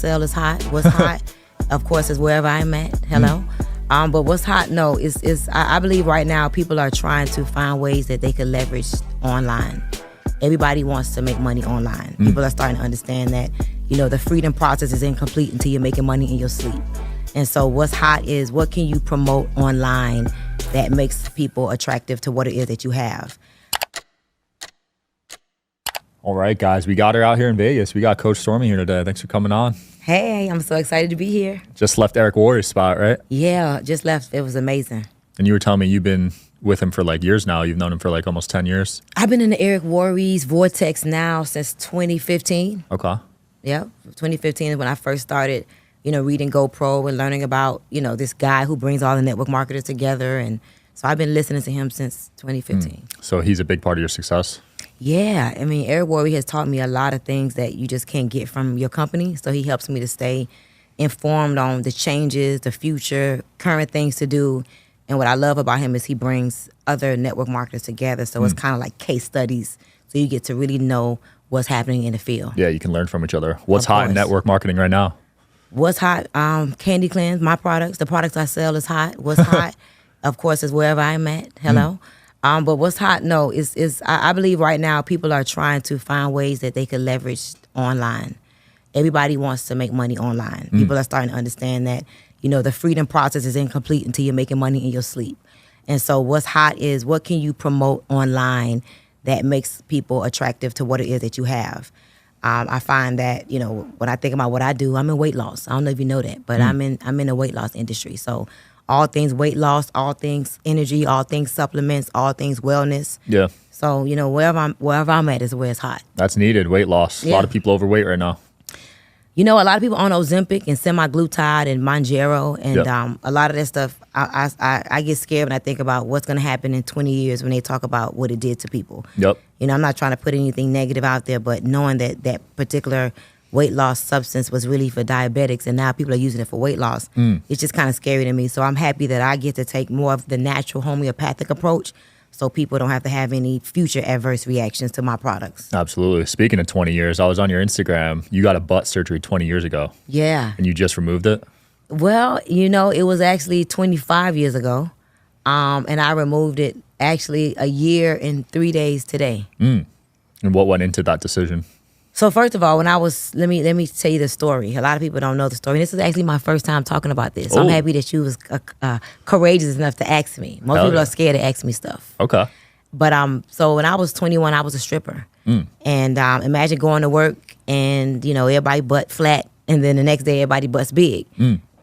sell is hot. What's hot, of course, is wherever I'm at. Hello. But what's hot, no, is I believe right now people are trying to find ways that they can leverage online. Everybody wants to make money online. People are starting to understand that, the freedom process is incomplete until you're making money in your sleep. And so what's hot is what can you promote online that makes people attractive to what it is that you have. All right, guys, we got her out here in Vegas. We got Coach Stormy here today. Thanks for coming on. Hey, I'm so excited to be here. Just left Eric Warrior's spot, right? Yeah, just left. It was amazing. And you were telling me you've been with him for like years now. You've known him for like almost 10 years. I've been in the Eric Warrior's vortex now since 2015. Okay. Yep, 2015 is when I first started, reading GoPro and learning about, this guy who brings all the network marketers together. And so I've been listening to him since 2015. So he's a big part of your success? Yeah, I mean, Eric Warrior has taught me a lot of things that you just can't get from your company. So he helps me to stay informed on the changes, the future, current things to do. And what I love about him is he brings other network marketers together. So it's kind of like case studies. So you get to really know what's happening in the field. Yeah, you can learn from each other. What's hot in network marketing right now? What's hot? Candy Cleanse, my products. The products I sell is hot. What's hot, of course, is wherever I'm at. Hello. But what's hot, no, is I believe right now people are trying to find ways that they can leverage online. Everybody wants to make money online. People are starting to understand that, the freedom process is incomplete until you're making money in your sleep. And so what's hot is what can you promote online that makes people attractive to what it is that you have. I find that, when I think about what I do, I'm in weight loss. I don't know if you know that, but I'm in the weight loss industry. So all things weight loss, all things energy, all things supplements, all things wellness. Yeah. So, wherever I'm at is where it's hot. That's needed, weight loss. Yeah. A lot of people overweight right now. A lot of people on Ozempic and semaglutide and Mounjaro and a lot of that stuff, I get scared when I think about what's going to happen in 20 years when they talk about what it did to people. Yep. I'm not trying to put anything negative out there, but knowing that that particular weight loss substance was really for diabetics and now people are using it for weight loss, it's just kind of scary to me. So I'm happy that I get to take more of the natural homeopathic approach so people don't have to have any future adverse reactions to my products. Absolutely. Speaking of 20 years, I was on your Instagram. You got a butt surgery 20 years ago. Yeah. And you just removed it? Well, it was actually 25 years ago, and I removed it actually a year and 3 days today. And what went into that decision? So first of all, when I was, let me tell you the story. A lot of people don't know the story. This is actually my first time talking about this. So I'm happy that you was courageous enough to ask me. Most people are scared to ask me stuff. Okay. But so when I was 21, I was a stripper. And imagine going to work and, everybody butt flat. And then the next day, everybody butt's big.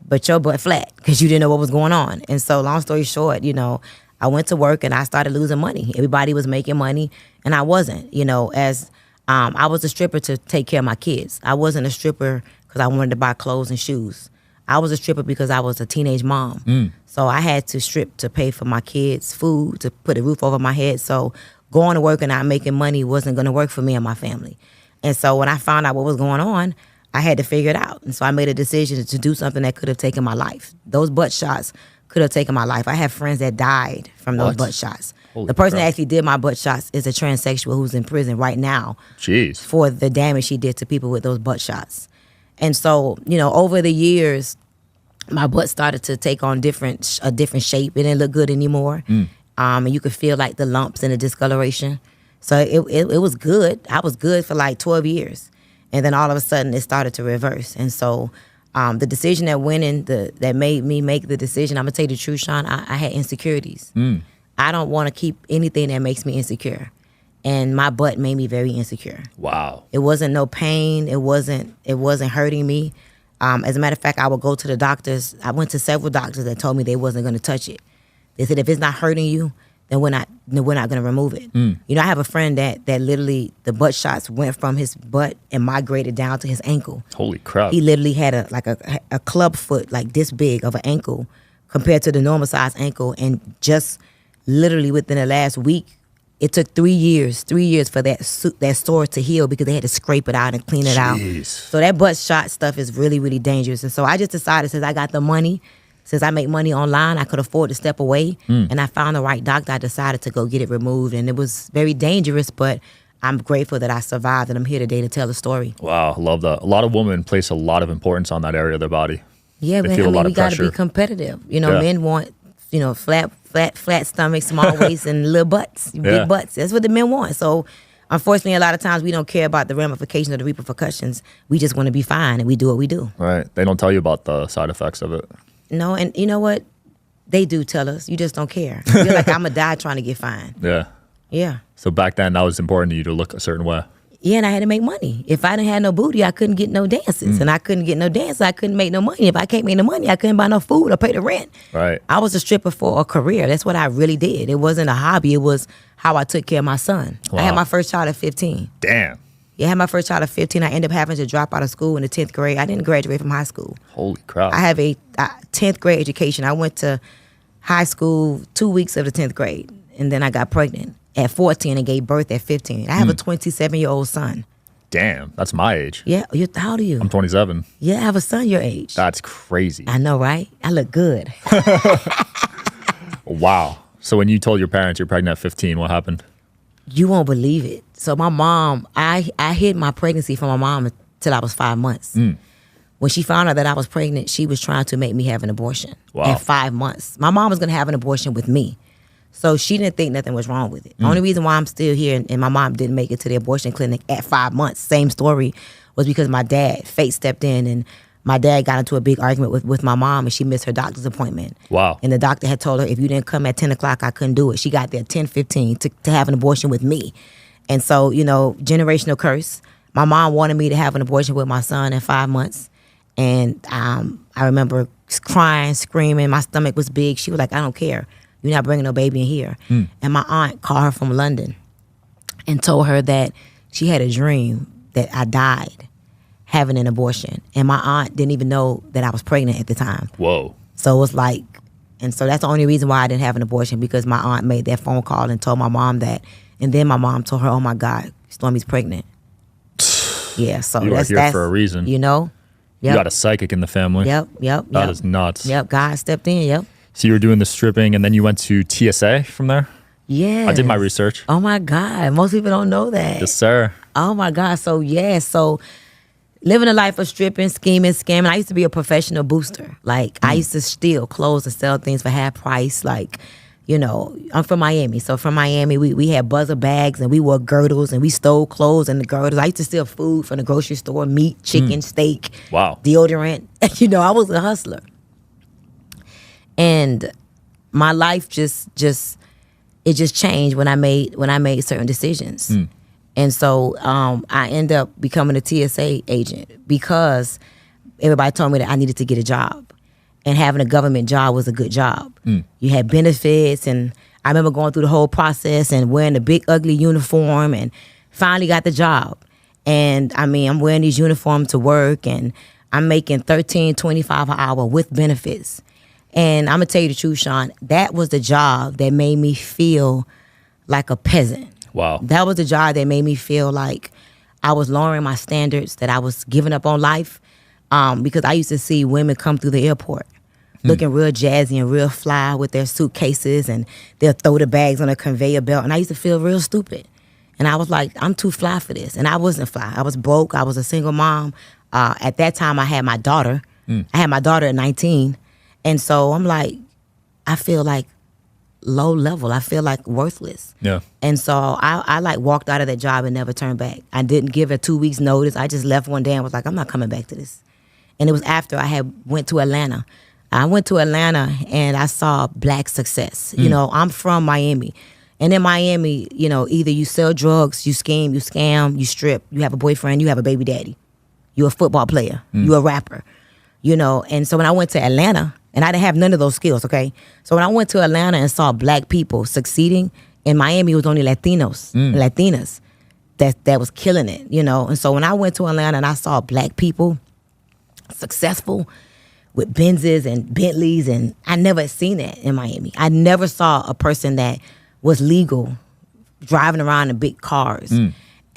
But your butt flat because you didn't know what was going on. And so long story short, I went to work and I started losing money. Everybody was making money and I wasn't, as I was a stripper to take care of my kids. I wasn't a stripper because I wanted to buy clothes and shoes. I was a stripper because I was a teenage mom. So I had to strip to pay for my kids' food, to put a roof over my head. So going to work and not making money wasn't going to work for me and my family. And so when I found out what was going on, I had to figure it out. And so I made a decision to do something that could have taken my life. Those butt shots could have taken my life. I have friends that died from those butt shots. The person that actually did my butt shots is a transsexual who's in prison right now. Jeez. For the damage he did to people with those butt shots. And so, over the years, my butt started to take on a different shape. It didn't look good anymore. And you could feel like the lumps and the discoloration. So it was good. I was good for like 12 years. And then all of a sudden it started to reverse. And so the decision that went in, that made me make the decision, I'm going to tell you the truth, Sean, I had insecurities. I don't want to keep anything that makes me insecure. And my butt made me very insecure. Wow. It wasn't no pain. It wasn't hurting me. As a matter of fact, I would go to the doctors. I went to several doctors that told me they wasn't going to touch it. They said, if it's not hurting you, then we're not going to remove it. I have a friend that literally the butt shots went from his butt and migrated down to his ankle. Holy crap. He literally had a club foot like this big of an ankle compared to the normal size ankle, and just literally within the last week, it took 3 years for that sore to heal because they had to scrape it out and clean it out. So that butt shot stuff is really, really dangerous. And so I just decided, since I got the money, since I make money online, I could afford to step away. And I found the right doctor. I decided to go get it removed. And it was very dangerous, but I'm grateful that I survived and I'm here today to tell the story. Wow, I love that. A lot of women place a lot of importance on that area of their body. Yeah, They man. feel I a lot mean, we of got to be pressure. competitive. You know, Yeah. men want, you know, flat stomachs, small waists, and little butts, big butts. That's what the men want. So, unfortunately, a lot of times we don't care about the ramifications or the repercussions. We just want to be fine, and we do what we do. Right. They don't tell you about the side effects of it. No, and you know what? They do tell us. You just don't care. You're like, I'm going to die trying to get fine. Yeah. Yeah. So back then, that was important to you to look a certain way. Yeah, and I had to make money. If I didn't have no booty, I couldn't get no dances. And I couldn't get no dances, I couldn't make no money. If I can't make no money, I couldn't buy no food or pay the rent. Right. I was a stripper for a career. That's what I really did. It wasn't a hobby. It was how I took care of my son. Wow. I had my first child at 15. Damn. Yeah, I had my first child at 15. I ended up having to drop out of school in the 10th grade. I didn't graduate from high school. Holy crap. I have a 10th grade education. I went to high school 2 weeks of the 10th grade, and then I got pregnant at 14 and gave birth at 15. I have a 27-year-old son. Damn. That's my age. Yeah, how old are you? I'm 27. Yeah, I have a son your age. That's crazy. I know, right? I look good. Wow. So when you told your parents you're pregnant at 15, what happened? You won't believe it. So my mom, I hid my pregnancy from my mom until I was 5 months. When she found out that I was pregnant, she was trying to make me have an abortion at 5 months. My mom was going to have an abortion with me. So she didn't think nothing was wrong with it. The only reason why I'm still here and my mom didn't make it to the abortion clinic at 5 months, same story, was because my dad, fate stepped in, and my dad got into a big argument with my mom, and she missed her doctor's appointment. Wow. And the doctor had told her, if you didn't come at 10 o'clock, I couldn't do it. She got there at 10:15 to have an abortion with me. And so, you know, generational curse. My mom wanted me to have an abortion with my son at 5 months. And I remember crying, screaming. My stomach was big. She was like, I don't care. You're not bringing no baby in here. And my aunt called her from London and told her that she had a dream that I died having an abortion. And my aunt didn't even know that I was pregnant at the time. Whoa. So it was like, and so that's the only reason why I didn't have an abortion, because my aunt made that phone call and told my mom that. And then my mom told her, oh my God, Stormy's pregnant. Yeah, so You are here for a reason. You know? You got a psychic in the family. Yep. That is nuts. Yep, God stepped in, yep. So you were doing the stripping, and then you went to TSA from there? Yeah. I did my research. Oh my God, most people don't know that. Yes, sir. Oh my God, so living a life of stripping, scheming, scamming. I used to be a professional booster. Like, I used to steal clothes and sell things for half price. Like, you know, I'm from Miami. So from Miami, we had buzzer bags and we wore girdles and we stole clothes and the girdles. I used to steal food from the grocery store, meat, chicken, steak, Wow. deodorant. You know, I was a hustler. And my life just changed when I made certain decisions. And so I ended up becoming a TSA agent because everybody told me that I needed to get a job. And having a government job was a good job. You had benefits, and I remember going through the whole process and wearing the big ugly uniform, and finally got the job. And I mean, I'm wearing these uniforms to work, and I'm making $13.25 an hour with benefits. And I'm gonna tell you the truth, Sean, that was the job that made me feel like a peasant. Wow. That was the job that made me feel like I was lowering my standards, that I was giving up on life. Because I used to see women come through the airport looking real jazzy and real fly with their suitcases, and they'll throw the bags on a conveyor belt. And I used to feel real stupid. And I was like, I'm too fly for this. And I wasn't fly. I was broke. I was a single mom. At that time, I had my daughter. I had my daughter at 19. And so I'm like, I feel like low level. I feel like worthless. Yeah. And so I like walked out of that job and never turned back. I didn't give a 2 weeks notice. I just left one day and was like, I'm not coming back to this. And it was after I had went to Atlanta. I went to Atlanta and I saw black success. You know, I'm from Miami. And in Miami, you know, either you sell drugs, you scheme, you scam, you strip, you have a boyfriend, you have a baby daddy. You're a football player. You're a rapper. You know, and so when I went to Atlanta, and I didn't have none of those skills, okay? So when I went to Atlanta and saw black people succeeding, in Miami it was only Latinos, Latinas that was killing it, you know? And so when I went to Atlanta and I saw black people successful with Benzes and Bentleys, and I never seen that in Miami. I never saw a person that was legal driving around in big cars.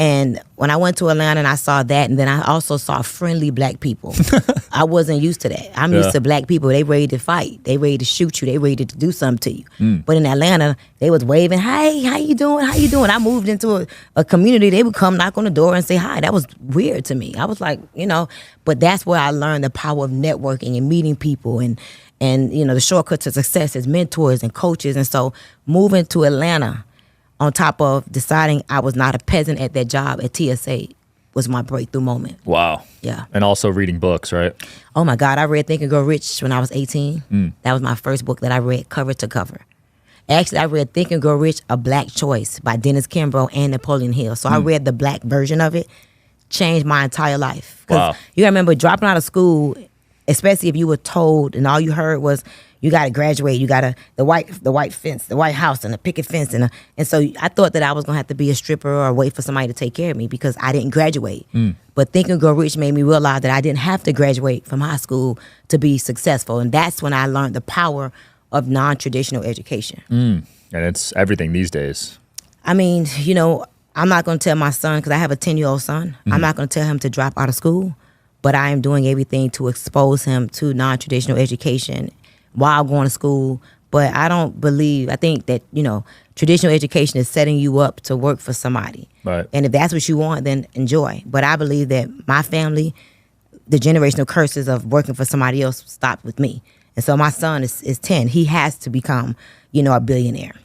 And when I went to Atlanta and I saw that, and then I also saw friendly black people. I wasn't used to that. I'm used to black people. They ready to fight. They ready to shoot you. They ready to do something to you. But in Atlanta, they was waving, "Hey, how you doing? How you doing?" I moved into a community. They would come knock on the door and say hi. That was weird to me. I was like, but that's where I learned the power of networking and meeting people and the shortcut to success is mentors and coaches. And so moving to Atlanta, on top of deciding I was not a peasant at that job at TSA, was my breakthrough moment. Wow. Yeah. And also reading books, right? Oh my God, I read Think and Grow Rich when I was 18. That was my first book that I read cover to cover. Actually, I read Think and Grow Rich, A Black Choice by Dennis Kimbrough and Napoleon Hill. So I read the black version of it, changed my entire life. Wow. You remember dropping out of school, especially if you were told and all you heard was, you got to graduate. You got to the white fence, the white house, and the picket fence, and so I thought that I was gonna have to be a stripper or wait for somebody to take care of me because I didn't graduate. But Think and Grow Rich made me realize that I didn't have to graduate from high school to be successful, and that's when I learned the power of non-traditional education. And it's everything these days. I mean, I'm not gonna tell my son because I have a 10-year-old son. I'm not gonna tell him to drop out of school, but I am doing everything to expose him to non-traditional education while going to school. But I think that, traditional education is setting you up to work for somebody. Right. And if that's what you want, then enjoy. But I believe that my family, the generational curses of working for somebody else stopped with me. And so my son is 10. He has to become, a billionaire.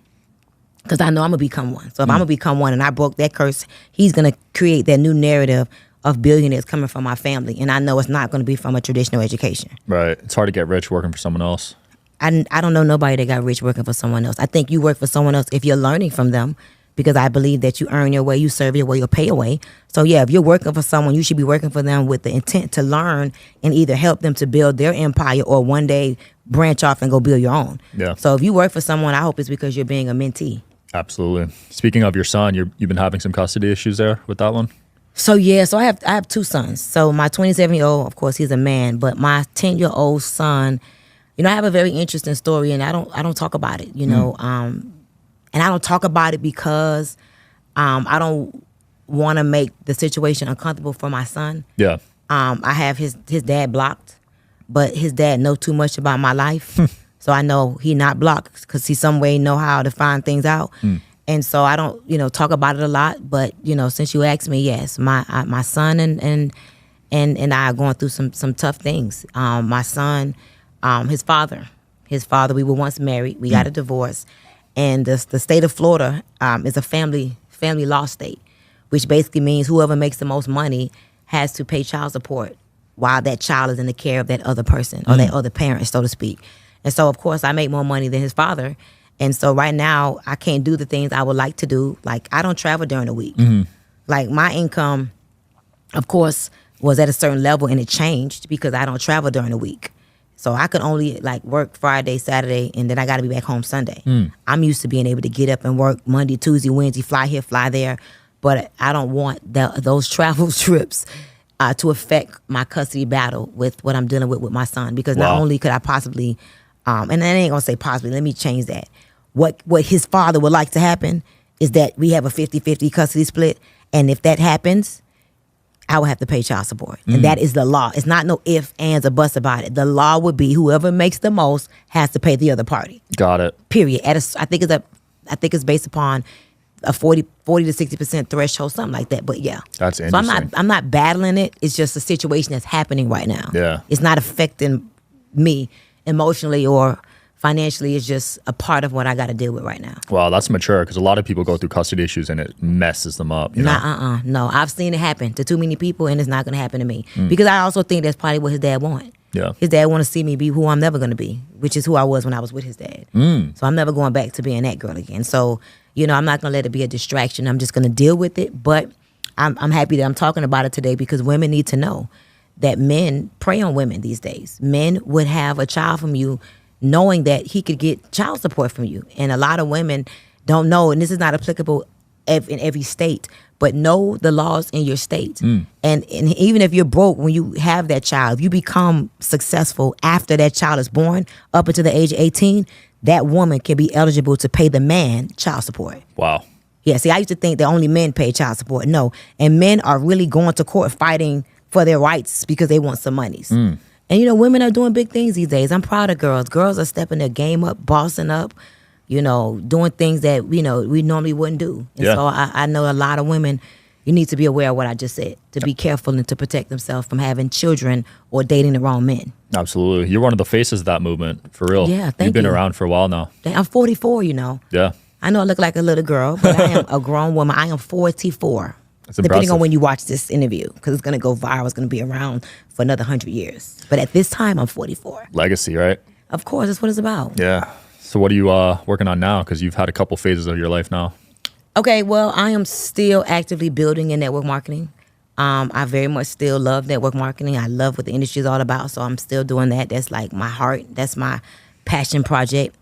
Because I know I'm going to become one. So if I'm going to become one and I broke that curse, he's going to create that new narrative of billionaires coming from my family, and I know it's not going to be from a traditional education. Right. It's hard to get rich working for someone else. I don't know nobody that got rich working for someone else. I think you work for someone else if you're learning from them, because I believe that you earn your way, you serve your way, you'll pay your way. So yeah, if you're working for someone, you should be working for them with the intent to learn and either help them to build their empire or one day branch off and go build your own. Yeah. So if you work for someone, I hope it's because you're being a mentee. Absolutely. Speaking of your son, you've been having some custody issues there with that one? So I have two sons. So my 27-year-old, of course, he's a man, but my 10-year-old son, I have a very interesting story, and I don't talk about it, and I don't talk about it because I don't want to make the situation uncomfortable for my son. Yeah. I have his dad blocked, but his dad know too much about my life, so I know he not blocked because he some way know how to find things out. And so I don't, talk about it a lot. But since you asked me, yes, my son and I are going through some tough things. My son, his father, we were once married. We got a divorce, and the state of Florida is a family law state, which basically means whoever makes the most money has to pay child support while that child is in the care of that other person or that other parent, so to speak. And so, of course, I make more money than his father. And so right now, I can't do the things I would like to do. Like, I don't travel during the week. Like, my income, of course, was at a certain level, and it changed because I don't travel during the week. So I could only, work Friday, Saturday, and then I got to be back home Sunday. I'm used to being able to get up and work Monday, Tuesday, Wednesday, fly here, fly there. But I don't want those travel trips to affect my custody battle with what I'm dealing with my son. Because not only could I possibly, and I ain't going to say possibly, let me change that. What his father would like to happen is that we have a 50-50 custody split. And if that happens, I will have to pay child support. And that is the law. It's not no ifs, ands, or buts about it. The law would be whoever makes the most has to pay the other party. Got it. Period. I think it's based upon a 40 to 60% threshold, something like that. But yeah. That's interesting. So I'm not battling it. It's just a situation that's happening right now. Yeah. It's not affecting me emotionally or financially. It's just a part of what I got to deal with right now. Wow, that's mature, because a lot of people go through custody issues and it messes them up. No, I've seen it happen to too many people, and it's not going to happen to me. Because I also think that's probably what his dad wanted. Yeah. His dad want to see me be who I'm never going to be, which is who I was when I was with his dad. So I'm never going back to being that girl again. So, I'm not going to let it be a distraction. I'm just going to deal with it. But I'm happy that I'm talking about it today, because women need to know that men prey on women these days. Men would have a child from you knowing that he could get child support from you. And a lot of women don't know, and this is not applicable in every state, but know the laws in your state. And even if you're broke, when you have that child, if you become successful after that child is born, up until the age of 18, that woman can be eligible to pay the man child support. Wow. Yeah, see, I used to think that only men pay child support. No, and men are really going to court fighting for their rights because they want some monies. And women are doing big things these days. I'm proud of girls. Girls are stepping their game up, bossing up, doing things that we normally wouldn't do. And so I know a lot of women. You need to be aware of what I just said, to be careful and to protect themselves from having children or dating the wrong men. Absolutely. You're one of the faces of that movement, for real. Yeah, thank you. You've been around for a while now. I'm 44, Yeah. I know I look like a little girl, but I am a grown woman. I am 44. That's depending impressive. on when you watch this interview, because it's going to go viral. It's going to be around for another 100 years. But at this time, I'm 44. Legacy, right? Of course, that's what it's about. Yeah. So what are you working on now? Because you've had a couple phases of your life now. Okay, well, I am still actively building in network marketing. I very much still love network marketing. I love what the industry is all about, so I'm still doing that. That's like my heart. That's my passion project.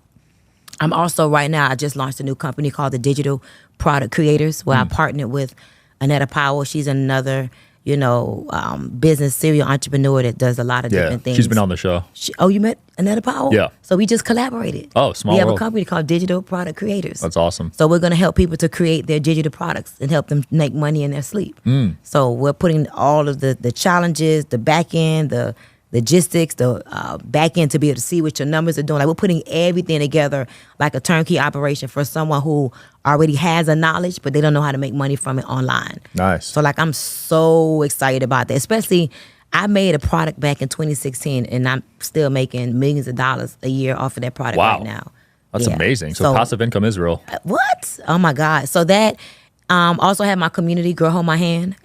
I'm also, right now, I just launched a new company called the Digital Product Creators, where I partnered with Annetta Powell. She's another, business serial entrepreneur that does a lot of different things. She's been on the show. You met Annetta Powell? Yeah. So we just collaborated. Oh, small We have world. a company called Digital Product Creators. That's awesome. So we're going to help people to create their digital products and help them make money in their sleep. So we're putting all of the challenges, the back end, the logistics, the back end to be able to see what your numbers are doing. Like, we're putting everything together like a turnkey operation for someone who already has a knowledge, but they don't know how to make money from it online. Nice. So I'm so excited about that. Especially, I made a product back in 2016, and I'm still making millions of dollars a year off of that product Wow. right now. That's amazing. So passive income is real. What? Oh my God. So that also have my community, Girl Hold My Hand.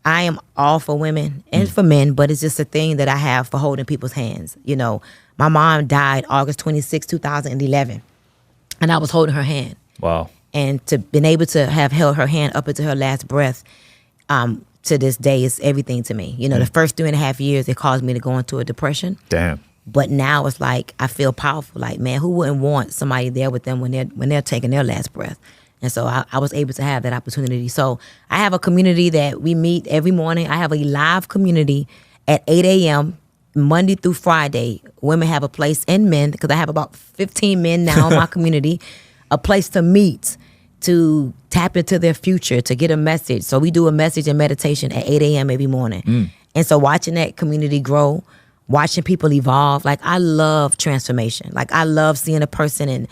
I am all for women and for men, but it's just a thing that I have for holding people's hands. My mom died August 26, 2011, and I was holding her hand. Wow. And to been able to have held her hand up until her last breath, to this day is everything to me. The first 3.5 years, it caused me to go into a depression. Damn. But now it's like I feel powerful. Like, man, who wouldn't want somebody there with them when they're taking their last breath? And so I was able to have that opportunity. So I have a community that we meet every morning. I have a live community at 8 a.m. Monday through Friday. Women have a place, and men, because I have about 15 men now in my community, a place to meet, to tap into their future, to get a message. So we do a message and meditation at 8 a.m. every morning. And so watching that community grow, watching people evolve, like, I love transformation. Like, I love seeing a person, and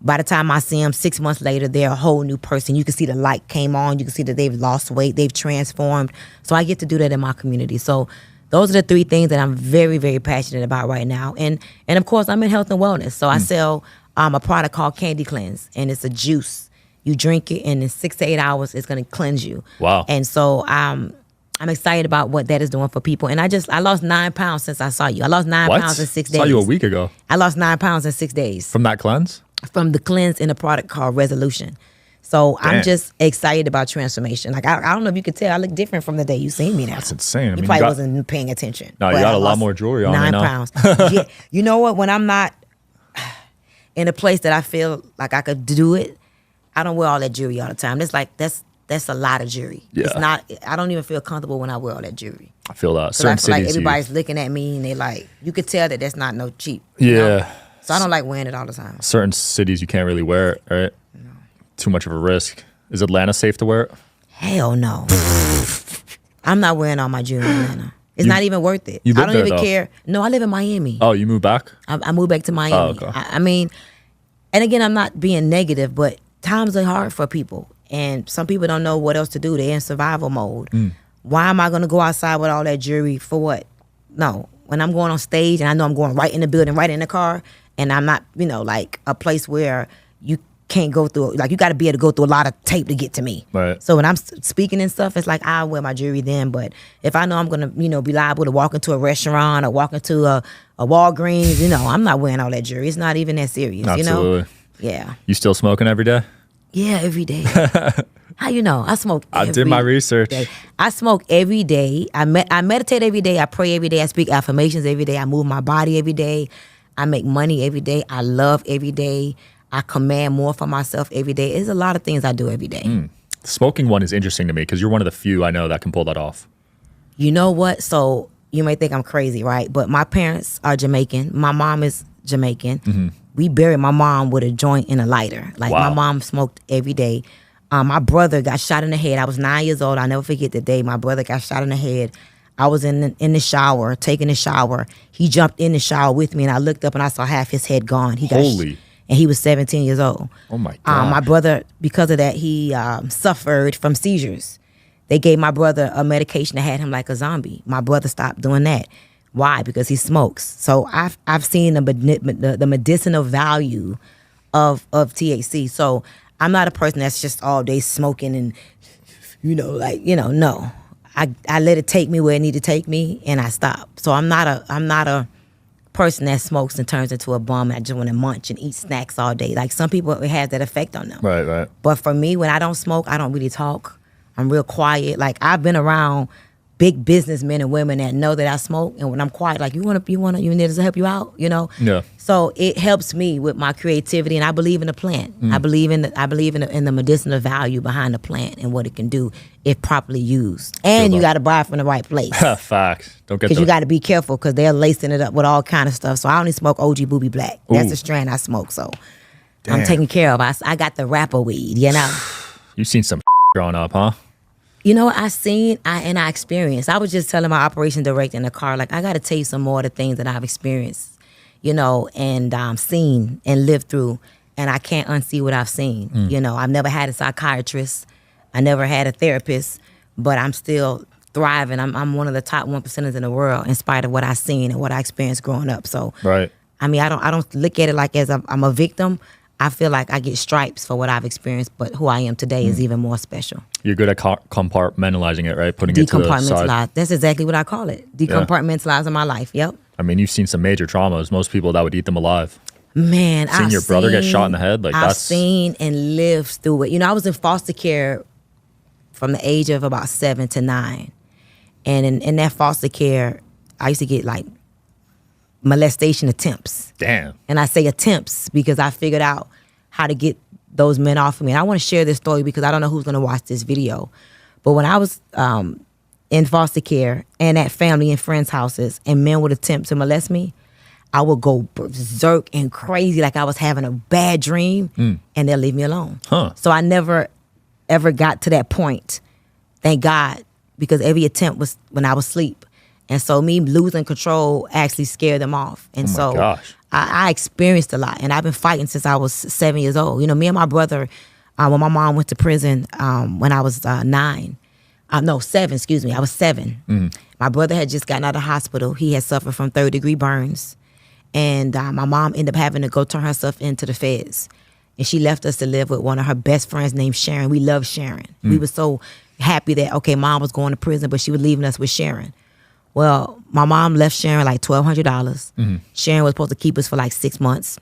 by the time I see them 6 months later, they're a whole new person. You can see the light came on. You can see that they've lost weight. They've transformed. So I get to do that in my community. So those are the three things that I'm very, very passionate about right now. And of course, I'm in health and wellness. So I sell a product called Candy Cleanse, and it's a juice. You drink it, and in 6 to 8 hours, it's going to cleanse you. Wow. And so I'm excited about what that is doing for people. And I lost 9 pounds since I saw you. I lost 9 pounds in 6 days. I saw you a week ago. I lost 9 pounds in 6 days. From that cleanse? From the cleanse in a product called Resolution. So Damn. I'm just excited about transformation. Like, I don't know if you could tell, I look different from the day you seen me now. That's insane. You probably wasn't paying attention. No, you But got I a lot lost more jewelry on 9 right now. pounds. Yeah. You know what? When I'm not in a place that I feel like I could do it, I don't wear all that jewelry all the time. That's a lot of jewelry. Yeah. It's not. I don't even feel comfortable when I wear all that jewelry. I feel that. I Certain feel like cities. everybody's looking at me, and they like, you could tell that that's not no cheap. Yeah. So I don't like wearing it all the time. Certain cities you can't really wear it, right? No. Too much of a risk. Is Atlanta safe to wear it? Hell no. I'm not wearing all my jewelry in Atlanta. It's not even worth it. You live I don't there, even though. care. No, I live in Miami. Oh, you moved back? I moved back to Miami. Oh, okay. I mean, and again, I'm not being negative, but times are hard for people. And some people don't know what else to do. They're in survival mode. Why am I going to go outside with all that jewelry for what? No. When I'm going on stage and I know I'm going right in the building, right in the car, and I'm not, like a place where you can't go through, like, you got to be able to go through a lot of tape to get to me. Right. So when I'm speaking and stuff, it's like I wear my jewelry then. But if I know I'm going to, be liable to walk into a restaurant or walk into a Walgreens, I'm not wearing all that jewelry. It's not even that serious, Absolutely. Yeah. You still smoking every day? Yeah, every day. How you know? I smoke every I did my research. day. I smoke every day. I meditate every day. I pray every day. I speak affirmations every day. I move my body every day. I make money every day. I love every day. I command more for myself every day. There's a lot of things I do every day. The smoking one is interesting to me because you're one of the few I know that can pull that off. You know what? So you may think I'm crazy, right? But my parents are Jamaican. My mom is Jamaican. we buried my mom with a joint and a lighter. Like Wow. my mom smoked every day. My brother got shot in the head. I was 9 years old. I'll never forget the day my brother got shot in the head. I was in the shower, taking a shower. He jumped in the shower with me, and I looked up and I saw half his head gone. Holy. And he was 17 years old. Oh my God. My brother, because of that, he suffered from seizures. They gave my brother a medication that had him like a zombie. My brother stopped doing that. Why? Because he smokes. So I've seen the medicinal value of THC. So I'm not a person that's just all day smoking and, no. I let it take me where it need to take me, and I stop. So I'm not a person that smokes and turns into a bum and I just want to munch and eat snacks all day. Like some people, it has that effect on them. Right. But for me, when I don't smoke, I don't really talk. I'm real quiet. Like I've been around big businessmen and women that know that I smoke, and when I'm quiet, like you need us to help you out, Yeah. So it helps me with my creativity, and I believe in the plant. I believe in the medicinal value behind the plant and what it can do if properly used. And you got to buy it from the right place. Facts. Don't get Because you got to be careful because they're lacing it up with all kind of stuff. So I only smoke OG Booby Black. That's the strand I smoke. So I'm taken care of. I got the rapper weed, You've seen some growing up, huh? You know what I seen and I experienced. I was just telling my operation director in the car, like, I got to tell you some more of the things that I've experienced, and seen and lived through. And I can't unsee what I've seen. I've never had a psychiatrist. I never had a therapist, but I'm still thriving. I'm one of the top 1%ers in the world in spite of what I've seen and what I experienced growing up. So, right. I mean, I don't look at it like as I'm a victim. I feel like I get stripes for what I've experienced, but who I am today is even more special. You're good at compartmentalizing it, right? Putting it to the side. That's exactly what I call it. Decompartmentalizing my life. Yep. I mean, you've seen some major traumas. Most people, that would eat them alive. Man, Seeing your brother get shot in the head, like I've that's... seen and lived through it. I was in foster care from the age of about 7 to 9. And in that foster care, I used to get like molestation attempts. Damn. And I say attempts because I figured out how to get those men off of me. And I want to share this story because I don't know who's going to watch this video. But when I was in foster care and at family and friends' houses and men would attempt to molest me, I would go berserk and crazy like I was having a bad dream and they'll leave me alone. Huh. So I never ever got to that point, thank God, because every attempt was when I was asleep. And so me losing control actually scared them off. And Oh my gosh. I experienced a lot. And I've been fighting since I was 7 years old. Me and my brother, when my mom went to prison when I was 7, I was 7. My brother had just gotten out of the hospital. He had suffered from third-degree burns. And my mom ended up having to go turn herself into the feds. And she left us to live with one of her best friends named Sharon. We loved Sharon. We were so happy that, okay, mom was going to prison, but she was leaving us with Sharon. Well, my mom left Sharon like $1,200. Sharon was supposed to keep us for like 6 months.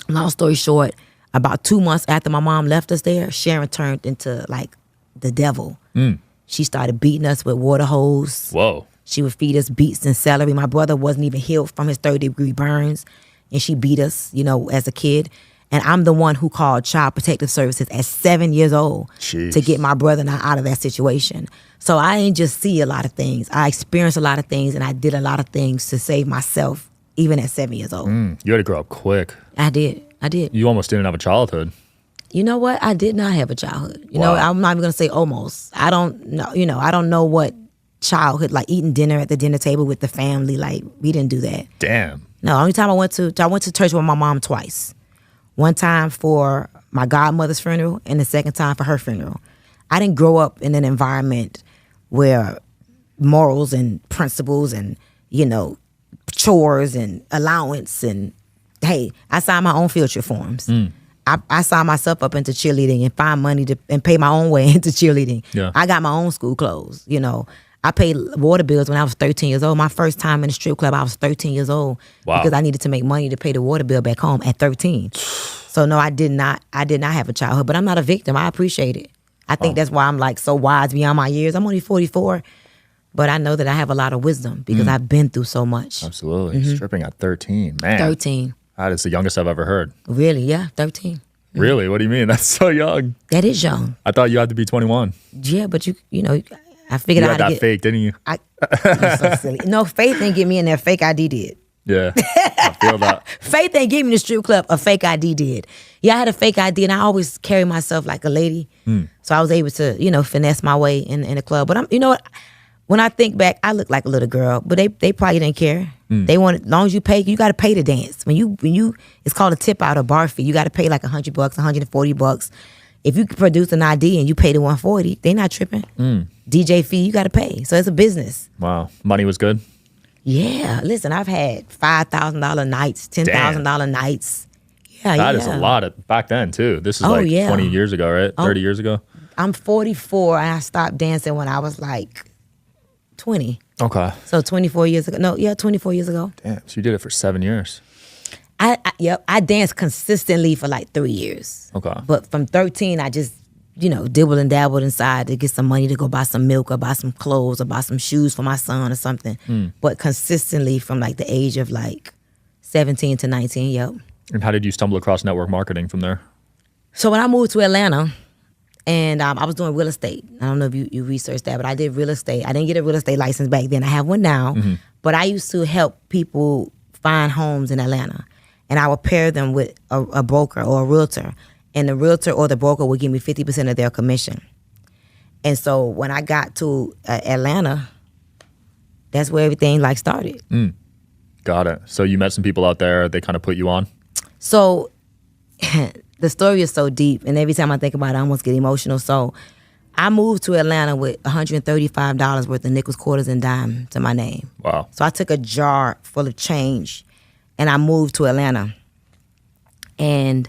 Long story short, about 2 months after my mom left us there, Sharon turned into like the devil. She started beating us with water hose. Whoa. She would feed us beets and celery. My brother wasn't even healed from his third-degree burns, and she beat us, as a kid. And I'm the one who called Child Protective Services at 7 years old to get my brother and I out of that situation. So I didn't just see a lot of things. I experienced a lot of things, and I did a lot of things to save myself, even at 7 years old. You had to grow up quick. I did. You almost didn't have a childhood. You know what? I did not have a childhood. Wow. I'm not even going to say almost. I don't know. I don't know what childhood, like eating dinner at the dinner table with the family. Like, we didn't do that. Damn. No, only time I went to church with my mom twice. One time for my godmother's funeral and the second time for her funeral. I didn't grow up in an environment where morals and principles and, chores and allowance and, hey, I signed my own field trip forms. I signed myself up into cheerleading and find money and pay my own way into cheerleading. Yeah. I got my own school clothes, I paid water bills when I was 13 years old. My first time in the strip club, I was 13 years old because I needed to make money to pay the water bill back home at 13. So no, I did not have a childhood, but I'm not a victim. I appreciate it. I think that's why I'm like so wise beyond my years. I'm only 44, but I know that I have a lot of wisdom because I've been through so much. Absolutely. Stripping at 13, man. 13. That is the youngest I've ever heard. Really? Yeah, 13. Really? What do you mean? That's so young. That is young. I thought you had to be 21. Yeah, but I figured You out had how to that fake, didn't you? You're so silly. No, Faith didn't get me in there. Fake ID did. Yeah, I feel that. Faith ain't give me the strip club. A fake ID did. Yeah, I had a fake ID, and I always carry myself like a lady. So I was able to, finesse my way in the club. But you know what? When I think back, I look like a little girl, but they probably didn't care. They wanted, as long as you pay, you got to pay to dance. When you, it's called a tip out or bar fee. You got to pay like $100, $140. If you produce an ID and you pay the $140, they not tripping. DJ fee, you got to pay. So it's a business. Wow, money was good. Yeah, listen, I've had $5,000 nights, $10,000 nights. Yeah, That is a lot back then too. This is 20 years ago, right? 30 years ago. I'm 44 and I stopped dancing when I was like 20. Okay. So 24 years ago. No, yeah, 24 years ago. Damn. So you did it for 7 years. I danced consistently for like 3 years. Okay. But from 13, I just, dibbled and dabbled inside to get some money to go buy some milk or buy some clothes or buy some shoes for my son or something. But consistently from like the age of like 17 to 19, yep. And how did you stumble across network marketing from there? So when I moved to Atlanta, and I was doing real estate. I don't know if you researched that, but I did real estate. I didn't get a real estate license back then. I have one now. But I used to help people find homes in Atlanta. And I would pair them with a broker or a realtor. And the realtor or the broker would give me 50% of their commission. And so when I got to Atlanta, that's where everything started. Got it. So you met some people out there. They kind of put you on? So the story is so deep, and every time I think about it, I almost get emotional. So I moved to Atlanta with $135 worth of nickels, quarters, and dime to my name. Wow. So I took a jar full of change, and I moved to Atlanta. And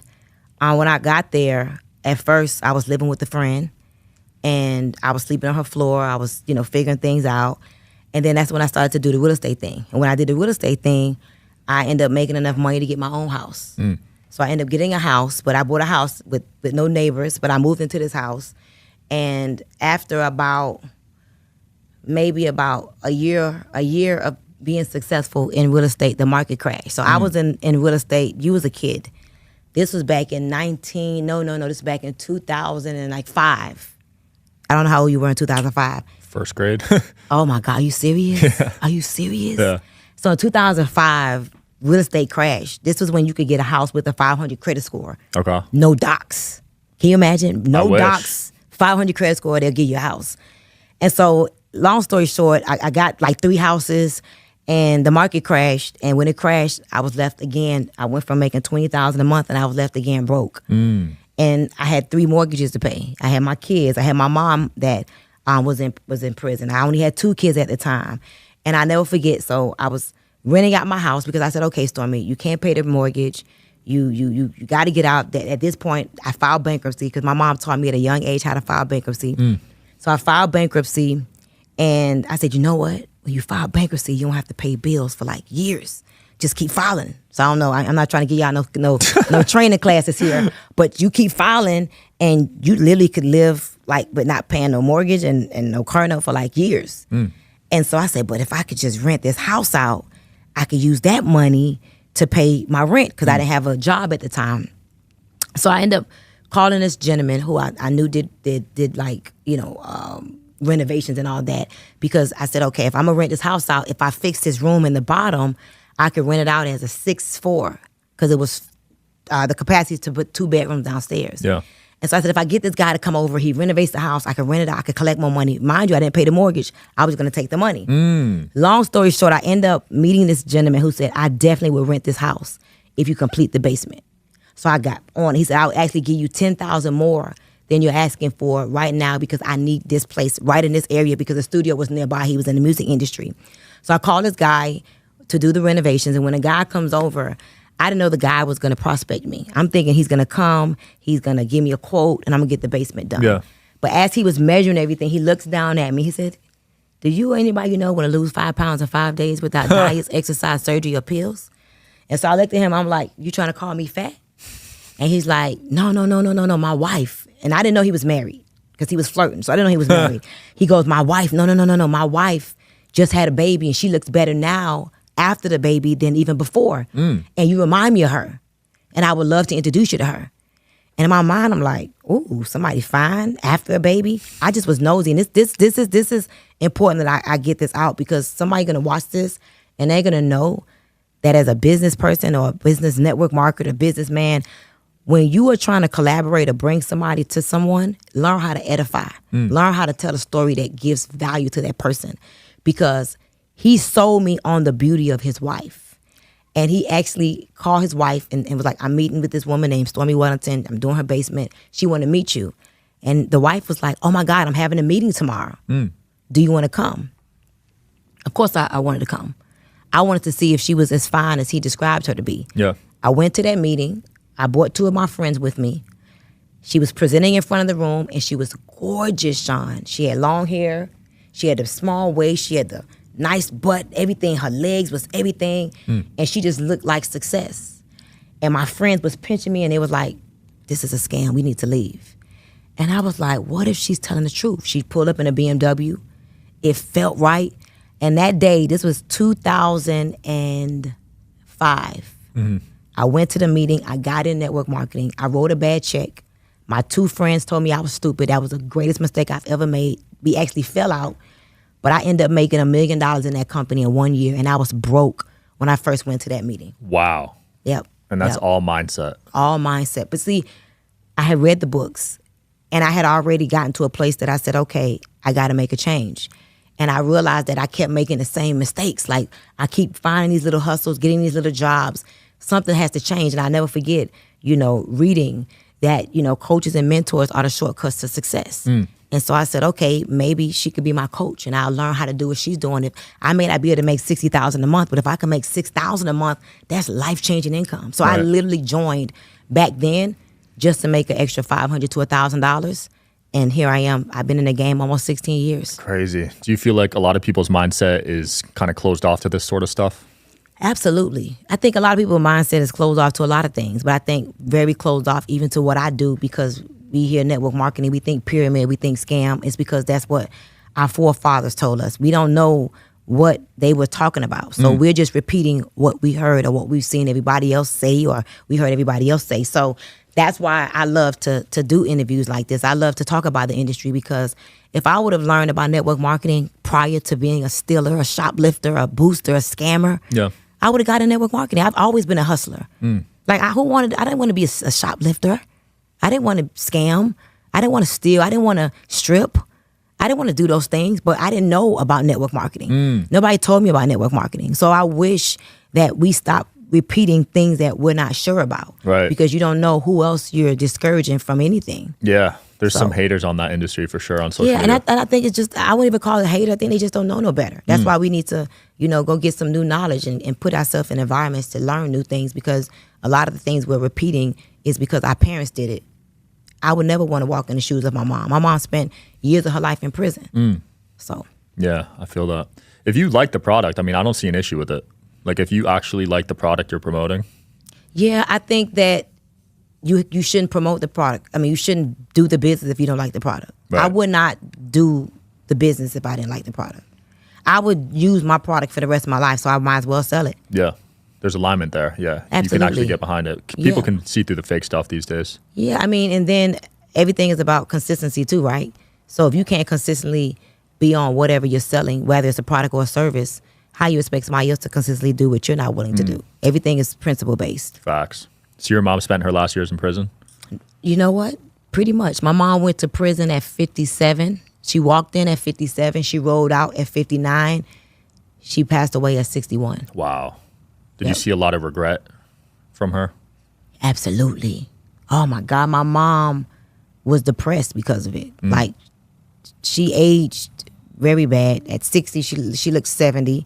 when I got there, at first I was living with a friend, and I was sleeping on her floor. I was, figuring things out. And then that's when I started to do the real estate thing. And when I did the real estate thing, I ended up making enough money to get my own house. So I ended up getting a house, but I bought a house with no neighbors, but I moved into this house. And after maybe about a year of being successful in real estate, the market crashed. So I was in real estate. You was a kid. This was back in this was back in 2005. I don't know how old you were in 2005. First grade. Oh my God, are you serious? Yeah. Are you serious? Yeah. So in 2005, real estate crashed. This was when you could get a house with a 500 credit score. Okay. No docs. Can you imagine? I No wish. docs, 500 credit score, they'll give you a house. And so, long story short, I got like 3 houses, and the market crashed. And when it crashed, I was left again. I went from making $20,000 a month, and I was left again broke. And I had 3 mortgages to pay. I had my kids. I had my mom that was in prison. I only had 2 kids at the time. And I never forget, so I was renting out my house because I said, okay, Stormy, you can't pay the mortgage. You got to get out. At this point, I filed bankruptcy because my mom taught me at a young age how to file bankruptcy. So I filed bankruptcy, and I said, you know what? When you file bankruptcy, you don't have to pay bills for like years. Just keep filing. So I don't know. I'm not trying to give y'all no training classes here, but you keep filing, and you literally could live with not paying no mortgage and no car note for like years. And so I said, but if I could just rent this house out, I could use that money to pay my rent because I didn't have a job at the time. So I ended up calling this gentleman who I knew did renovations and all that, because I said, okay, if I'm gonna rent this house out, if I fix this room in the bottom, I could rent it out as a 6'4", because it was the capacity to put 2 bedrooms downstairs. Yeah. And so I said, if I get this guy to come over, he renovates the house, I could rent it out, I could collect more money. Mind you, I didn't pay the mortgage. I was going to take the money. Long story short, I end up meeting this gentleman who said, I definitely will rent this house if you complete the basement. So I got on. He said, I'll actually give you $10,000 more than you're asking for right now because I need this place right in this area because the studio was nearby. He was in the music industry. So I called this guy to do the renovations. And when a guy comes over, I didn't know the guy was going to prospect me. I'm thinking he's going to come, he's going to give me a quote, and I'm going to get the basement done. Yeah. But as he was measuring everything, he looks down at me. He said, do you or anybody you know want to lose 5 pounds in 5 days without diets, exercise, surgery, or pills? And so I looked at him. I'm like, you trying to call me fat? And he's like, no, my wife. And I didn't know he was married because he was flirting. So I didn't know he was married. He goes, my wife. No. My wife just had a baby, and she looks better now after the baby than even before. And you remind me of her. And I would love to introduce you to her. And in my mind, I'm like, ooh, somebody fine after a baby. I just was nosy. And this is important that I get this out because somebody's going to watch this and they're going to know that as a business person or a business network marketer, businessman, when you are trying to collaborate or bring somebody to someone, learn how to edify. Learn how to tell a story that gives value to that person. Because he sold me on the beauty of his wife. And he actually called his wife and was like, I'm meeting with this woman named Stormy Wellington. I'm doing her basement. She want to meet you. And the wife was like, oh my God, I'm having a meeting tomorrow. Do you want to come? Of course I wanted to come. I wanted to see if she was as fine as he described her to be. Yeah. I went to that meeting. I brought 2 of my friends with me. She was presenting in front of the room, and she was gorgeous, Sean. She had long hair. She had a small waist. She had the nice butt, everything. Her legs was everything. And she just looked like success. And my friends was pinching me, and they was like, this is a scam. We need to leave. And I was like, what if she's telling the truth? She pulled up in a BMW. It felt right. And that day, this was 2005. I went to the meeting. I got in network marketing. I wrote a bad check. My 2 friends told me I was stupid. That was the greatest mistake I've ever made. We actually fell out. But I ended up making $1 million in that company in 1 year. And I was broke when I first went to that meeting. Wow. Yep. And that's all mindset. All mindset. But see, I had read the books. And I had already gotten to a place that I said, okay, I got to make a change. And I realized that I kept making the same mistakes. Like, I keep finding these little hustles, getting these little jobs. Something has to change. And I never forget, reading that, coaches and mentors are the shortcuts to success. And so I said, okay, maybe she could be my coach and I'll learn how to do what she's doing. If I may not be able to make $60,000 a month, but if I can make $6,000 a month, that's life-changing income. So I literally joined back then just to make an extra $500 to $1,000. And here I am. I've been in the game almost 16 years. Crazy. Do you feel like a lot of people's mindset is kind of closed off to this sort of stuff? Absolutely. I think a lot of people's mindset is closed off to a lot of things, but I think very closed off even to what I do, because we hear network marketing, we think pyramid, we think scam. It's because that's what our forefathers told us. We don't know what they were talking about. So we're just repeating what we heard or what we've seen everybody else say or we heard everybody else say. So that's why I love to do interviews like this. I love to talk about the industry, because if I would have learned about network marketing prior to being a stealer, a shoplifter, a booster, a scammer, I would have got in network marketing. I've always been a hustler. Like I didn't want to be a shoplifter. I didn't want to scam. I didn't want to steal. I didn't want to strip. I didn't want to do those things, but I didn't know about network marketing. Nobody told me about network marketing. So I wish that we stop repeating things that we're not sure about. Right. Because you don't know who else you're discouraging from anything. Yeah. There's some haters on that industry for sure on social media. Yeah, and I think it's just, I wouldn't even call it hate. I think they just don't know no better. That's why we need to, go get some new knowledge and put ourselves in environments to learn new things, because a lot of the things we're repeating is because our parents did it. I would never want to walk in the shoes of my mom. My mom spent years of her life in prison. So. Yeah, I feel that. If you like the product, I don't see an issue with it. Like if you actually like the product you're promoting. Yeah, I think that you shouldn't promote the product. You shouldn't do the business if you don't like the product. Right. I would not do the business if I didn't like the product. I would use my product for the rest of my life, so I might as well sell it. Yeah. There's alignment there. Yeah. Absolutely. You can actually get behind it. People can see through the fake stuff these days. Yeah, and then everything is about consistency too, right? So if you can't consistently be on whatever you're selling, whether it's a product or a service, how you expect somebody else to consistently do what you're not willing to do? Everything is principle based. Facts. So your mom spent her last years in prison? You know what? Pretty much. My mom went to prison at 57. She walked in at 57. She rolled out at 59. She passed away at 61. Wow. Did you see a lot of regret from her? Absolutely. Oh my God. My mom was depressed because of it. Like, she aged very bad. At 60, she looked 70.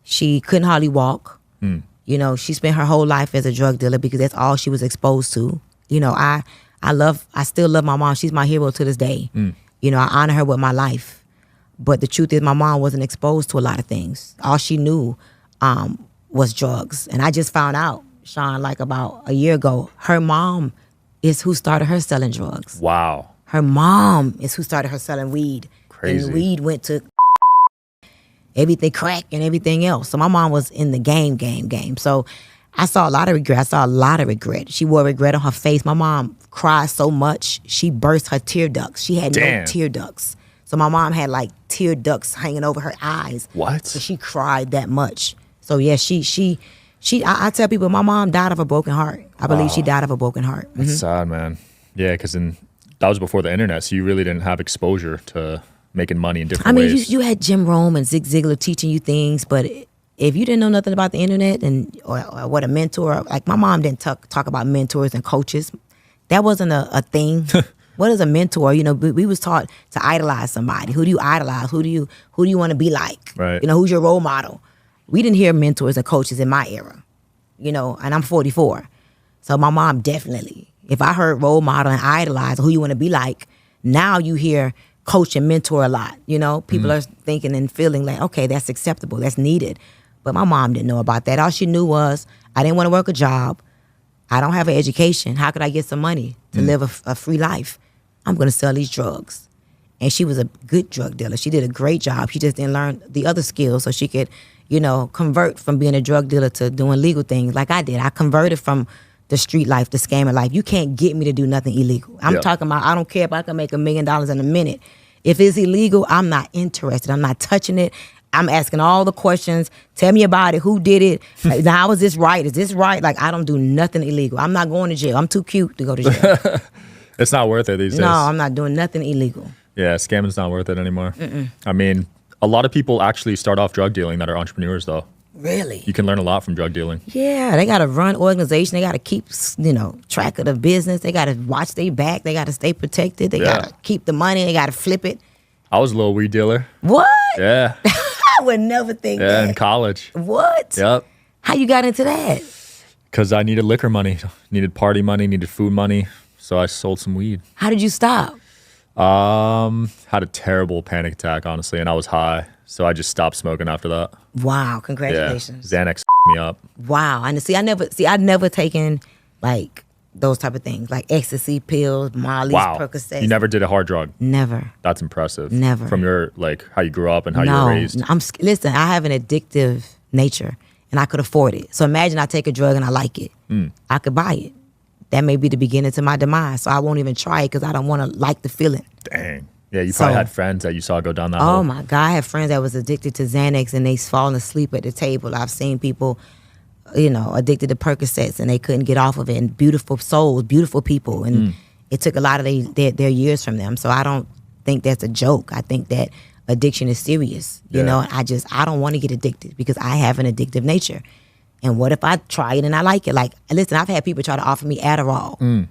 She couldn't hardly walk. She spent her whole life as a drug dealer because that's all she was exposed to. I still love my mom. She's my hero to this day. I honor her with my life. But the truth is, my mom wasn't exposed to a lot of things. All she knew was drugs. And I just found out, Sean, like about a year ago, her mom is who started her selling drugs. Wow. Her mom is who started her selling weed. Crazy. And weed went to everything, crack and everything else. So my mom was in the game. So I saw a lot of regret. She wore regret on her face. My mom cried so much, she burst her tear ducts. She had no tear ducts. So my mom had like tear ducts hanging over her eyes. What? So she cried that much. So yeah, she I tell people my mom died of a broken heart. I believe she died of a broken heart. That's sad, man. Yeah, because that was before the internet, so you really didn't have exposure to making money in different ways. I mean, you had Jim Rome and Zig Ziglar teaching you things, but if you didn't know nothing about the internet or what a mentor, like my mom didn't talk about mentors and coaches. That wasn't a thing. What is a mentor? You know, we was taught to idolize somebody. Who do you idolize? Who do you want to be like? Right. You know, who's your role model? We didn't hear mentors and coaches in my era. You know, and I'm 44. So my mom definitely. If I heard role model and idolize who you want to be like, now you hear coach and mentor a lot. You know, people are thinking and feeling like, okay, that's acceptable, that's needed. But my mom didn't know about that. All she knew was I didn't want to work a job. I don't have an education. How could I get some money to live a free life? I'm going to sell these drugs. And she was a good drug dealer. She did a great job. She just didn't learn the other skills so she could, you know, convert from being a drug dealer to doing legal things like I did. I converted from the street life, the scamming life. You can't get me to do nothing illegal. I'm talking about I don't care if I can make $1 million in a minute. If it's illegal, I'm not interested. I'm not touching it. I'm asking all the questions. Tell me about it. Who did it? Now, how is this right? Is this right? Like, I don't do nothing illegal. I'm not going to jail. I'm too cute to go to jail. It's not worth it these days. No, I'm not doing nothing illegal. Yeah, scamming's not worth it anymore. I mean, a lot of people actually start off drug dealing that are entrepreneurs, though. Really? You can learn a lot from drug dealing. Yeah, they got to run organization. They got to keep, you know, track of the business. They got to watch their back. They got to stay protected. They got to keep the money. They got to flip it. I was a little weed dealer. What? Yeah. I would never think that. Yeah, in college. What? Yep. How you got into that? Because I needed liquor money, needed party money, needed food money. So I sold some weed. How did you stop? Had a terrible panic attack, honestly, and I was high. So I just stopped smoking after that. Wow, congratulations. Yeah. Xanax me up. Wow. And I'd never taken like those type of things, like ecstasy pills, Molly's, Percocet. You never did a hard drug? Never. That's impressive. Never. From your, like, how you grew up and how you were raised. Listen, I have an addictive nature and I could afford it. So imagine I take a drug and I like it. I could buy it. That may be the beginning to my demise. So I won't even try it because I don't want to like the feeling. Dang. Yeah, you probably had friends that you saw go down that hole. Oh my God, I had friends that was addicted to Xanax and they falling asleep at the table. I've seen people, you know, addicted to Percocets and they couldn't get off of it. And beautiful souls, beautiful people. And it took a lot of their years from them. So I don't think that's a joke. I think that addiction is serious. You know, I don't want to get addicted because I have an addictive nature. And what if I try it and I like it? Like, listen, I've had people try to offer me Adderall.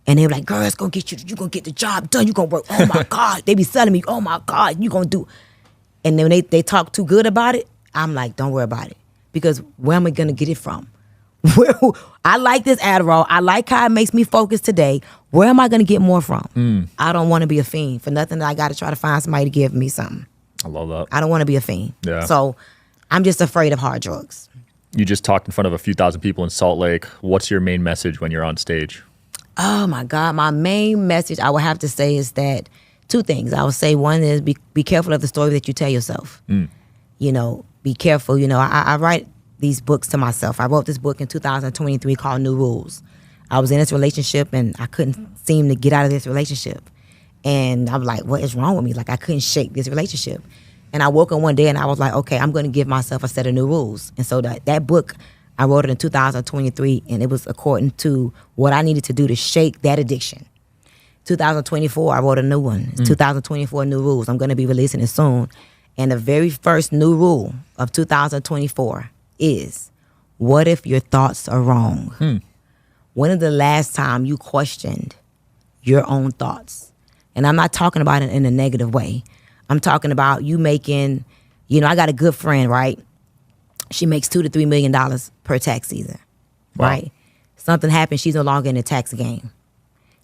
And they were like, girl, it's going to get you, you're going to get the job done. You're going to work. Oh my God. They be selling me, oh my God, you're going to do. And then when they talk too good about it, I'm like, don't worry about it. Because where am I going to get it from? I like this Adderall. I like how it makes me focus today. Where am I going to get more from? I don't want to be a fiend. For nothing, I got to try to find somebody to give me something. I love that. I don't want to be a fiend. Yeah. So I'm just afraid of hard drugs. You just talked in front of a few thousand people in Salt Lake. What's your main message when you're on stage? Oh my God, my main message I would have to say is that two things. I would say one is be careful of the story that you tell yourself. You know, be careful. You know, I write these books to myself. I wrote this book in 2023 called New Rules. I was in this relationship and I couldn't seem to get out of this relationship. And I'm like, what is wrong with me? Like I couldn't shake this relationship. And I woke up one day and I was like, okay, I'm going to give myself a set of new rules. And so that book, I wrote it in 2023, and it was according to what I needed to do to shake that addiction. 2024, I wrote a new one. It's 2024 New Rules. I'm going to be releasing it soon. And the very first new rule of 2024 is, what if your thoughts are wrong? When is the last time you questioned your own thoughts? And I'm not talking about it in a negative way. I'm talking about you making, you know, I got a good friend, right? She makes $2 to $3 million per tax season, right? Something happened. She's no longer in the tax game.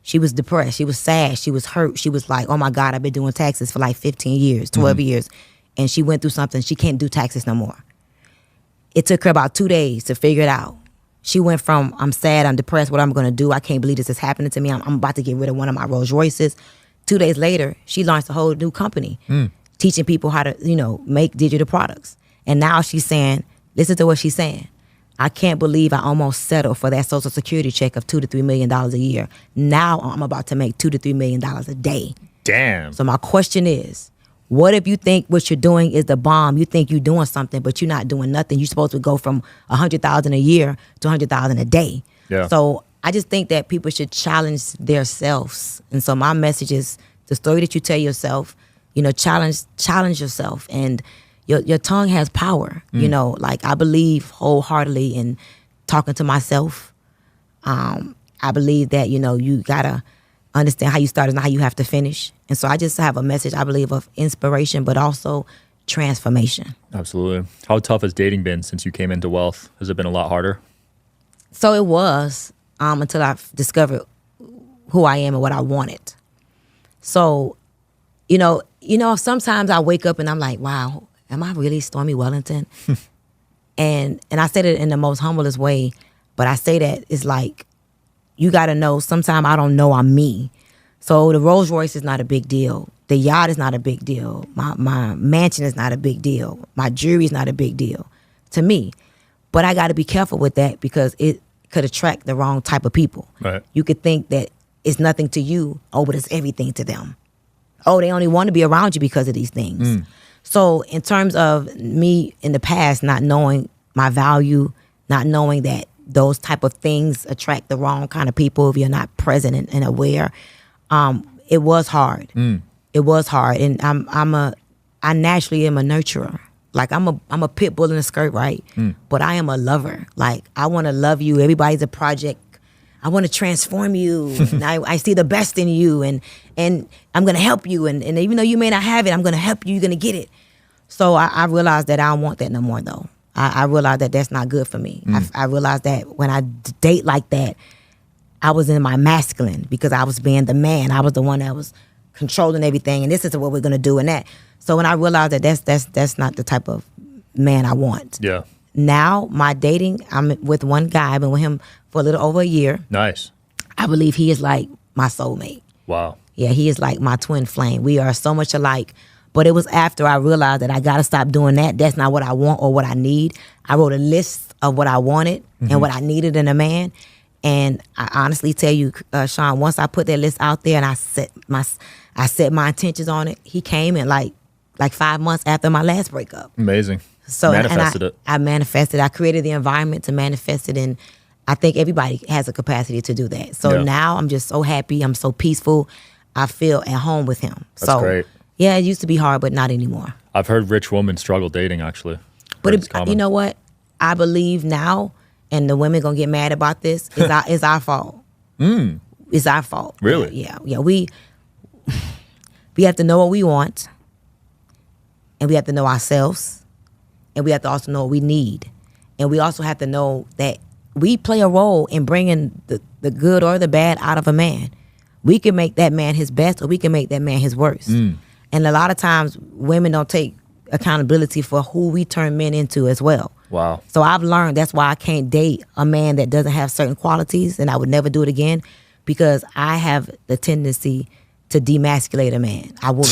She was depressed. She was sad. She was hurt. She was like, oh my God, I've been doing taxes for like 15 years, 12 years. And she went through something. She can't do taxes no more. It took her about 2 days to figure it out. She went from, I'm sad, I'm depressed, what I'm going to do? I can't believe this is happening to me. I'm about to get rid of one of my Rolls Royces. 2 days later, she launched a whole new company, teaching people how to, you know, make digital products. And now she's saying, listen to what she's saying. I can't believe I almost settled for that Social Security check of $2 to $3 million a year. Now I'm about to make $2 to $3 million a day. Damn. So my question is, What if you think what you're doing is the bomb? You think you're doing something, but you're not doing nothing. You're supposed to go from 100,000 a year to 100,000 a day. Yeah. So I just think that people should challenge their selves. And so my message is the story that you tell yourself, challenge yourself. And your tongue has power. Like I believe wholeheartedly in talking to myself. I believe that, you gotta understand how you start and how you have to finish. And so I just have a message, I believe, of inspiration, but also transformation. Absolutely. How tough has dating been since you came into wealth? Has it been a lot harder? So it was until I discovered who I am and what I wanted. So, sometimes I wake up and I'm like, wow, am I really Stormy Wellington? and I said it in the most humblest way, but I say that it's like, you got to know, sometimes I don't know I'm me. So the Rolls Royce is not a big deal. The yacht is not a big deal. My mansion is not a big deal. My jewelry is not a big deal to me. But I got to be careful with that because it could attract the wrong type of people. Right. You could think that it's nothing to you, but it's everything to them. They only want to be around you because of these things. So in terms of me in the past not knowing my value, not knowing that those type of things attract the wrong kind of people if you're not present and aware, it was hard. It was hard, and I naturally am a nurturer. Like I'm a pit bull in a skirt, right? But I am a lover. Like I want to love you. Everybody's a project. I want to transform you. And I see the best in you, and I'm gonna help you. And even though you may not have it, I'm gonna help you. You're gonna get it. So I realized that I don't want that no more, though. I realized that that's not good for me. I realized that when I date like that, I was in my masculine because I was being the man. I was the one that was controlling everything, and this is what we're gonna do and that. So when I realized that that's not the type of man I want. Yeah. Now my dating, I'm with one guy. I've been with him for a little over a year. Nice. I believe he is like my soulmate. Wow. Yeah, he is like my twin flame. We are so much alike. But it was after I realized that I got to stop doing that. That's not what I want or what I need. I wrote a list of what I wanted and what I needed in a man. And I honestly tell you, Sean, once I put that list out there and I set my intentions on it, he came in like 5 months after my last breakup. Amazing. So manifested it. I manifested. I created the environment to manifest it, and I think everybody has a capacity to do that. So now I'm just so happy. I'm so peaceful. I feel at home with him. That's great. Yeah, it used to be hard, but not anymore. I've heard rich women struggle dating, actually. But you know what? I believe now, and the women gonna get mad about this. It's our fault. It's our fault. Really? Yeah. We have to know what we want, and we have to know ourselves, and we have to also know what we need, and we also have to know that we play a role in bringing the good or the bad out of a man. We can make that man his best, or we can make that man his worst. And a lot of times, women don't take accountability for who we turn men into as well. Wow. So I've learned that's why I can't date a man that doesn't have certain qualities, and I would never do it again, because I have the tendency to demasculate a man. I would.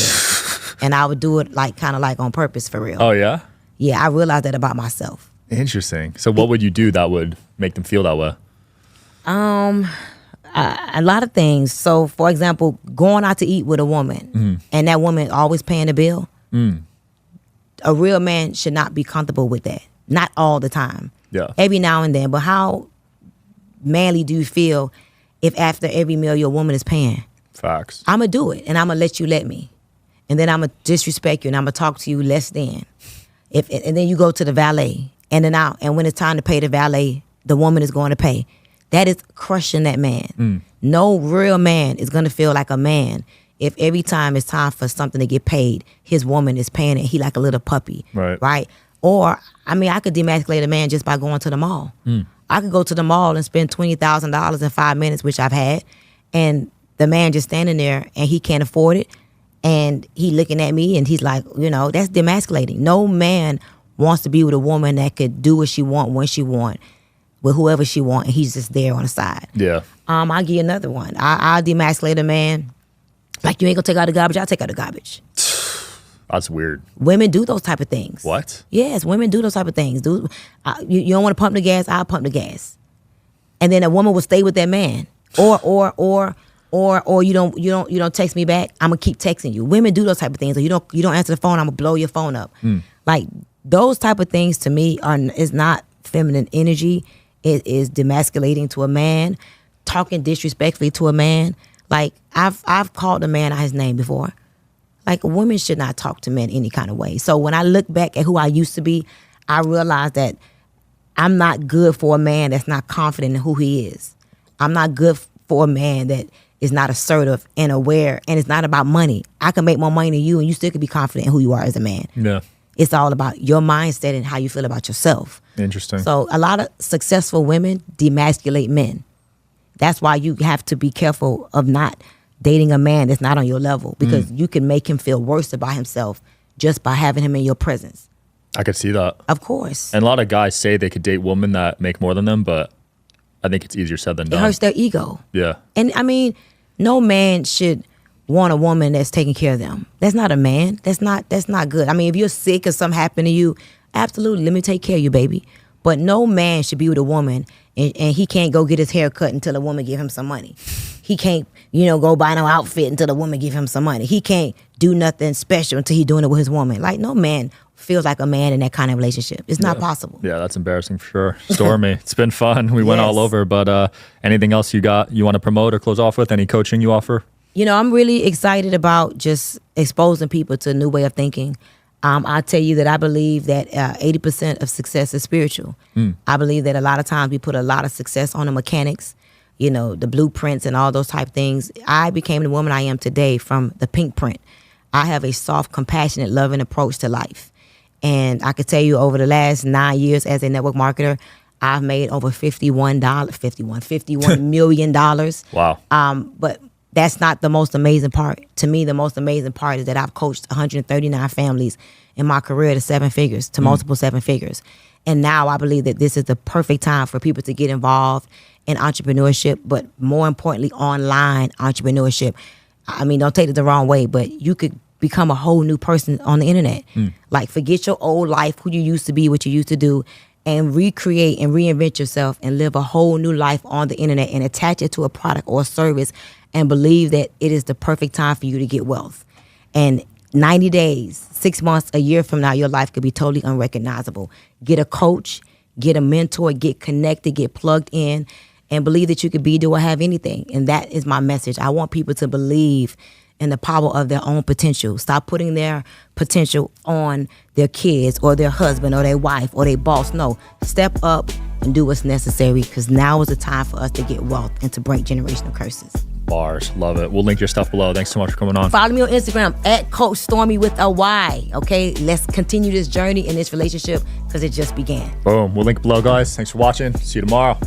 And I would do it kind of like on purpose, for real. Oh, yeah? Yeah, I realized that about myself. Interesting. So what would you do that would make them feel that way? A lot of things. So, for example, going out to eat with a woman and that woman always paying the bill. A real man should not be comfortable with that. Not all the time. Yeah. Every now and then. But how manly do you feel if after every meal your woman is paying? Facts. I'm going to do it, and I'm going to let you let me. And then I'm going to disrespect you, and I'm going to talk to you less than. And then you go to the valet, and when it's time to pay the valet, the woman is going to pay. That is crushing that man. No real man is going to feel like a man if every time it's time for something to get paid, his woman is paying it. He like a little puppy. Right? Or, I could demasculate a man just by going to the mall. I could go to the mall and spend $20,000 in 5 minutes, which I've had, and the man just standing there and he can't afford it, and he looking at me and he's like, that's demasculating. No man wants to be with a woman that could do what she want when she want, with whoever she want, and he's just there on the side. Yeah. I'll give you another one. I'll demasculate a man. Like, you ain't gonna take out the garbage, I'll take out the garbage. That's weird. Women do those type of things. What? Yes, women do those type of things. You don't want to pump the gas, I'll pump the gas. And then a woman will stay with that man. Or or you don't text me back, I'm gonna keep texting you. Women do those type of things. Or you don't answer the phone, I'm gonna blow your phone up. Like those type of things to me is not feminine energy. It is demasculating to a man, talking disrespectfully to a man. Like I've called a man out his name before. Like women should not talk to men any kind of way. So when I look back at who I used to be, I realize that I'm not good for a man that's not confident in who he is. I'm not good for a man that is not assertive and aware, and it's not about money. I can make more money than you, and you still can be confident in who you are as a man. Yeah. It's all about your mindset and how you feel about yourself. Interesting. So a lot of successful women demasculate men. That's why you have to be careful of not dating a man that's not on your level, because you can make him feel worse about himself just by having him in your presence. I could see that. Of course. And a lot of guys say they could date women that make more than them, but I think it's easier said than done. It hurts their ego. Yeah. And I mean, no man should want a woman that's taking care of them. That's not a man. That's not good. I mean, if you're sick or something happened to you, absolutely, let me take care of you, baby. But no man should be with a woman and he can't go get his hair cut until a woman give him some money. He can't, go buy no outfit until a woman give him some money. He can't do nothing special until he's doing it with his woman. Like, no man feels like a man in that kind of relationship. It's not possible. Yeah, that's embarrassing for sure. Stormy, it's been fun. We went all over, but anything else you want to promote or close off with? Any coaching you offer? I'm really excited about just exposing people to a new way of thinking. I'll tell you that I believe that 80% of success is spiritual. I believe that a lot of times we put a lot of success on the mechanics, the blueprints and all those type things. I became the woman I am today from the pink print. I have a soft, compassionate, loving approach to life. And I could tell you over the last 9 years as a network marketer, I've made over $51 million. Wow. But that's not the most amazing part. To me, the most amazing part is that I've coached 139 families in my career to seven figures, to multiple seven figures. And now I believe that this is the perfect time for people to get involved in entrepreneurship, but more importantly, online entrepreneurship. I mean, don't take it the wrong way, but you could become a whole new person on the internet. Like, forget your old life, who you used to be, what you used to do, and recreate and reinvent yourself and live a whole new life on the internet and attach it to a product or a service and believe that it is the perfect time for you to get wealth. And 90 days, 6 months, a year from now, your life could be totally unrecognizable. Get a coach, get a mentor, get connected, get plugged in, and believe that you could be, do, or have anything. And that is my message. I want people to believe in the power of their own potential. Stop putting their potential on their kids or their husband or their wife or their boss. No, step up and do what's necessary, because now is the time for us to get wealth and to break generational curses. Bars. Love it. We'll link your stuff below. Thanks so much for coming on. Follow me on Instagram at Coach Stormy with a Y. Okay, let's continue this journey in this relationship because it just began. Boom. We'll link below, guys. Thanks for watching. See you tomorrow.